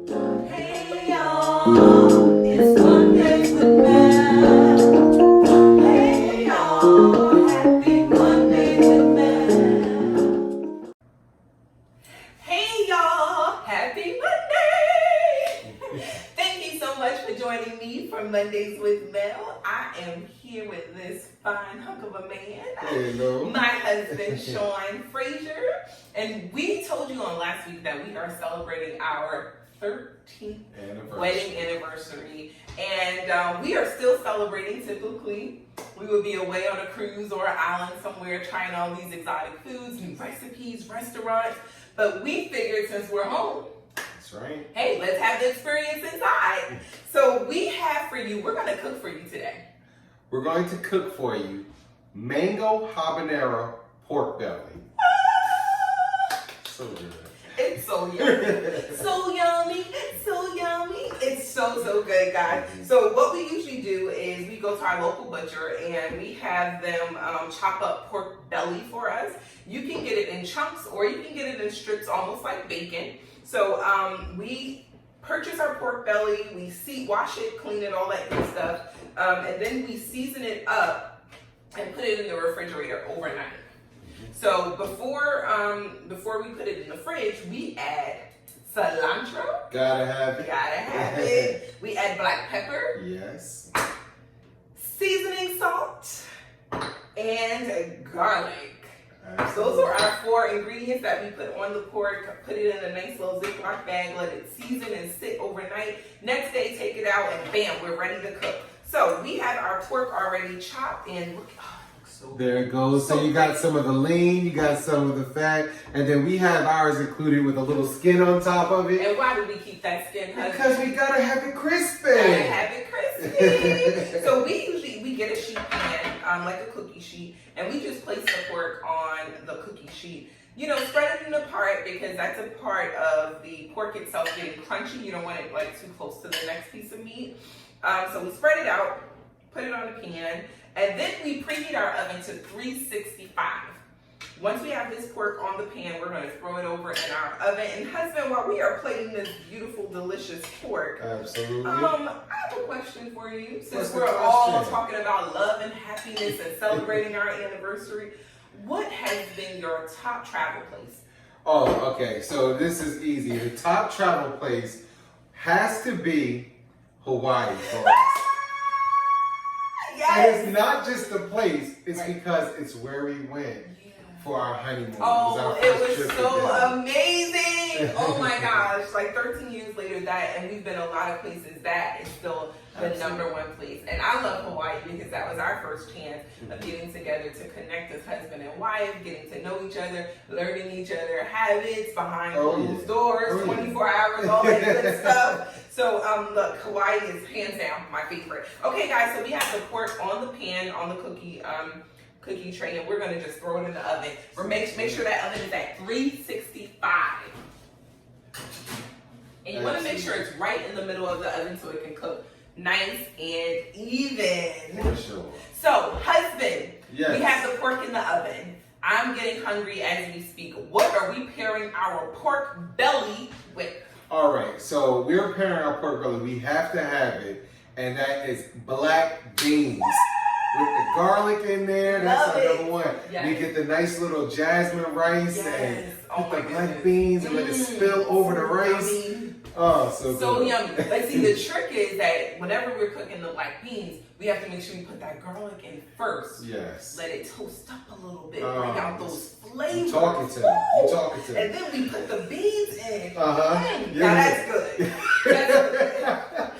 Hey y'all, it's Mondays with Mel. Hey y'all, happy Monday with Mel. Hey y'all, happy Monday. Thank you so much for joining me for Mondays with Mel. I am here with this fine hunk of a man. Hello. My husband, Sean Frazier. And we told you on last week that we are celebrating our 13th wedding anniversary. And we are still celebrating. Typically, we would be away on a cruise or an island somewhere trying all these exotic foods, new recipes, restaurants. But we figured since we're home, that's right. Hey, let's have the experience inside. So we have for you, we're going to cook for you today. We're going to cook for you mango habanero pork belly. So good. It's so yummy. So yummy. So yummy. It's so good, guys. So what we usually do is we go to our local butcher and we have them chop up pork belly for us. You can get it in chunks or you can get it in strips almost like bacon. So we purchase our pork belly, we wash it, clean it, all that good stuff, and then we season it up and put it in the refrigerator overnight. So before we put it in the fridge, we add cilantro. Gotta have it. Gotta have it. We add black pepper. Yes. Seasoning salt and garlic. Absolutely. Those are our 4 ingredients that we put on the pork. Put it in a nice little Ziploc bag, let it season and sit overnight. Next day, take it out and bam, we're ready to cook. So we have our pork already chopped and look, so there it goes. So you got some of the lean, you got some of the fat, and then we have ours included with a little skin on top of it. And why do we keep that skin? Because we gotta have it crispy. Gotta have it crispy. So we get a sheet pan, like a cookie sheet, and we just place the pork on the cookie sheet. You know, spread it apart because that's a part of the pork itself getting crunchy. You don't want it like too close to the next piece of meat. So we spread it out, put it on the pan, and then we preheat our oven to 365. Once we have this pork on the pan, we're going to throw it over in our oven. And husband, while we are plating this beautiful, delicious pork, absolutely. I have a question for you. Since we're all talking about love and happiness and celebrating our anniversary, what has been your top travel place? Oh, okay. So this is easy. The top travel place has to be Hawaii for us. Yes. And it's not just the place, it's because it's where we went for our honeymoon. Oh, it was so amazing. Oh my gosh. Like 13 years later, and we've been a lot of places, that is still the number one place. And I love Hawaii because that was our first chance of getting together to connect as husband and wife, getting to know each other, learning each other habits behind closed doors, 24 hours, all that good stuff. So look, Hawaii is hands down my favorite. Okay guys, so we have the pork on the pan, on the cookie tray, and we're gonna just throw it in the oven. Make sure that oven is at 365. And you wanna make sure it's right in the middle of the oven so it can cook nice and even. For sure. So, husband, yes. We have the pork in the oven. I'm getting hungry as we speak. What are we pairing our pork belly with? All right, so we're pairing our pork belly. We have to have it, and that is black beans. With the garlic in there, that's our number one. Yes. We get the nice little jasmine rice and put the black beans and let it spill over the rice. Yummy. Oh, so good. So yummy. But see, the trick is that whenever we're cooking the black beans, we have to make sure we put that garlic in first. Yes. Let it toast up a little bit, bring out those flavors. You talking to me. You talking to me. And then we put the beans in. Yeah. Now that's good. That's good.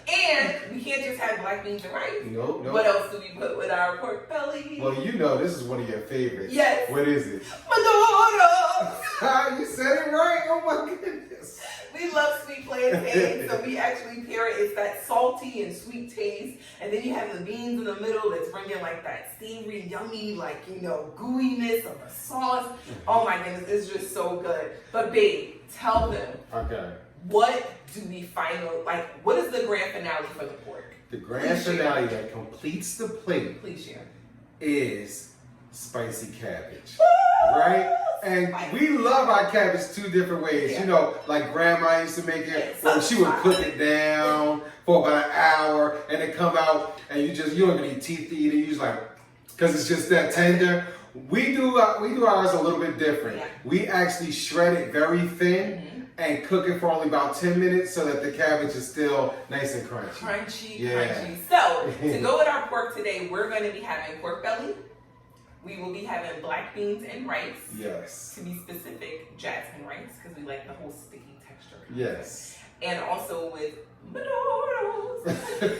And we can't just have black beans and rice. Nope. What else do we put with our pork belly? Well, you know this is one of your favorites. Yes. What is it? Maduro. You said it right. Oh my goodness. We love sweet plantains, so we actually pair it. It's that salty and sweet taste, and then you have the beans in the middle that's bringing like that savory, yummy, like, you know, gooiness of the sauce. Oh my goodness, it's just so good. But babe, tell them. Okay. What do we what is the grand finale for the pork? The grand finale that completes the plate Please share. is spicy cabbage, right? And we love our cabbage two different ways. Yeah. You know, like grandma used to make it, where she would cook it down for about an hour and it come out and you don't even need teeth to eat it. You just like, because it's just that tender. We do ours a little bit different. Yeah. We actually shred it very thin and cook it for only about 10 minutes so that the cabbage is still nice and crunchy. Crunchy. So, to go with our pork today, we're going to be having pork belly. We will be having black beans and rice. Yes. To be specific, jasmine rice, because we like the whole sticky texture. Yes. And also with potatoes.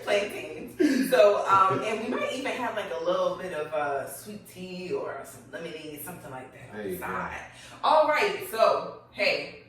Plantains. So, and we might even have like a little bit of sweet tea or some lemonade, something like that on the side. All right, so, hey.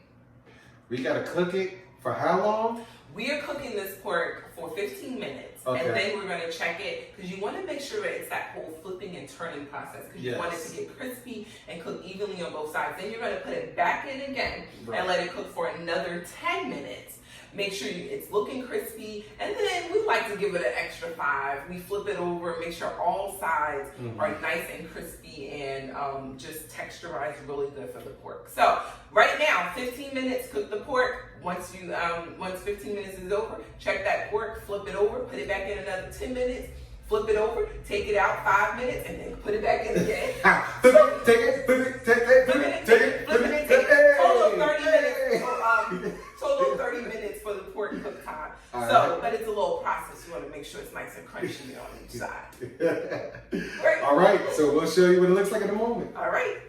We gotta cook it for how long? We are cooking this pork for 15 minutes. Okay. And then we're gonna check it, because you wanna make sure that it's that whole flipping and turning process, because you want it to get crispy and cook evenly on both sides. Then you're gonna put it back in again and let it cook for another 10 minutes. Make sure it's looking crispy, and then we like to give it an extra 5. We flip it over, make sure all sides are nice and crispy and just texturized really good for the pork. So right now, 15 minutes, cook the pork. Once 15 minutes is over, check that pork, flip it over, put it back in another 10 minutes. Flip it over, take it out 5 minutes, and then put it back in again. Take it. Total 30 minutes. Total 30 minutes for the pork cook time. But it's a little process. You want to make sure it's nice and crunchy on each side. All right, so we'll show you what it looks like in a moment. All right.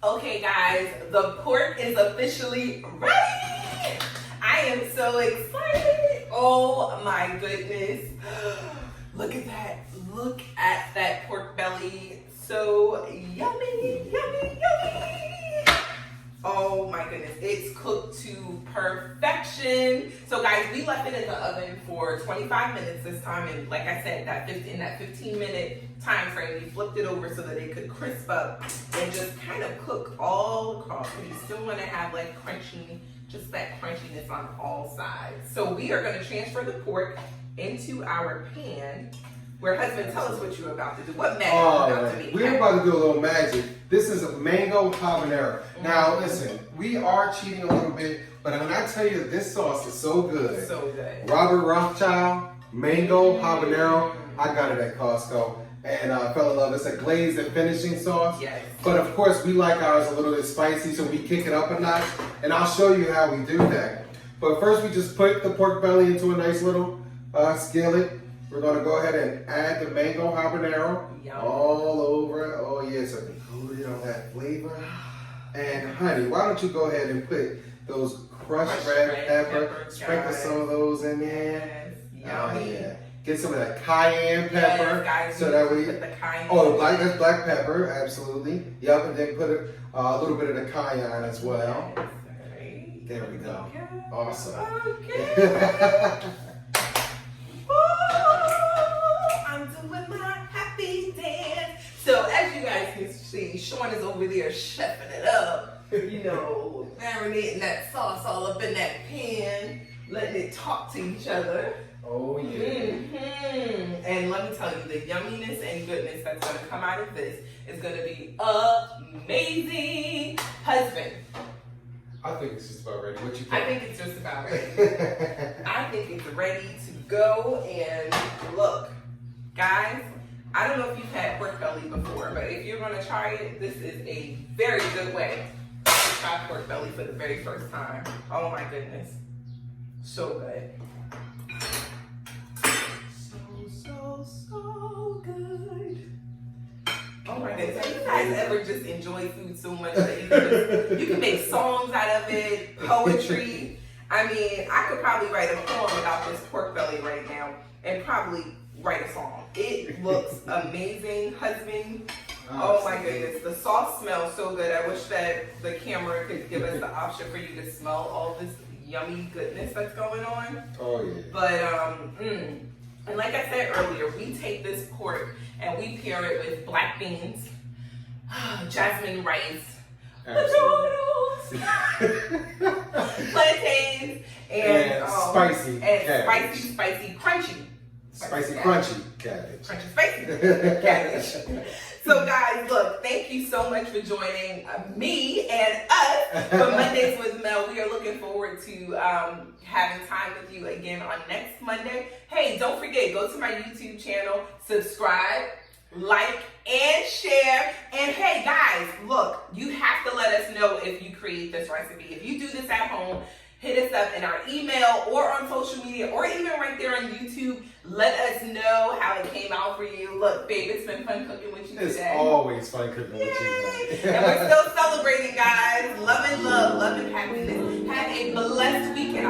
Okay, guys, the pork is officially ready. I am so excited. Oh my goodness. Look at that. Look at that pork belly. So yummy, yummy, yummy. Oh my goodness. It's cooked to perfection. So guys, we left it in the oven for 25 minutes this time. And like I said, in that 15-minute time frame, we flipped it over so that it could crisp up and just kind of cook all across. And you still want to have like just that crunchiness on all sides. So we are going to transfer the pork into our pan. Where husband, tell us what you're about to do. What magic you're about to make? We're about to do a little magic. This is a mango habanero. Now listen, we are cheating a little bit, but when I tell you this sauce is so good. So good. Robert Rothschild, mango habanero. I got it at Costco and I fell in love. It's a glazed and finishing sauce. Yes. But of course we like ours a little bit spicy, so we kick it up a notch. And I'll show you how we do that. But first we just put the pork belly into a nice little skillet. We're gonna go ahead and add the mango habanero all over. Oh yeah, so they coated on that flavor. And honey, why don't you go ahead and put those crushed red pepper, sprinkle some of those in there. Yes. Oh yeah. Get some of that cayenne pepper. Yes, so that we put the cayenne. that's black pepper, absolutely. Yep, and then put a little bit of the cayenne as well. Yes, right. There we go. Okay. Awesome. Okay. I'm doing my happy dance. So as you guys can see, Sean is over there chefing it up. You know, marinating that sauce all up in that pan, letting it talk to each other. Oh yeah. And let me tell you, the yumminess and goodness that's gonna come out of this is gonna be amazing. Husband. I think it's just about ready. What you think? I think it's just about ready. I think it's ready to go. And look, guys, I don't know if you've had pork belly before, but if you're gonna try it, this is a very good way to try pork belly for the very first time. Oh my goodness. So good. So good. Oh my goodness. Have you guys ever just enjoy food so much that you can make songs out of it, poetry? I mean, I could probably write a poem about this pork belly right now and probably write a song. It looks amazing, husband. Oh my goodness. The sauce smells so good. I wish that the camera could give us the option for you to smell all this yummy goodness that's going on. Oh yeah. But and like I said earlier, we take this pork and we pair it with black beans, jasmine rice, potatoes, plantains, and spicy cabbage. spicy, crunchy. Spicy, crunchy cabbage. Crunchy, spicy cabbage. So guys, look, thank you so much for joining me and us for Mondays with Mel. We are looking forward to having time with you again on next Monday. Hey, don't forget, go to my YouTube channel, subscribe, like, and share. And hey guys, look, you have to let us know if you create this recipe. If you do this at home, hit us up in our email or on social media or even right there on YouTube. Let us know how it came out for you. Look, babe, it's been fun cooking with you today. It's always fun cooking with you. And we're still celebrating, guys. Love and happiness. Have a blessed weekend.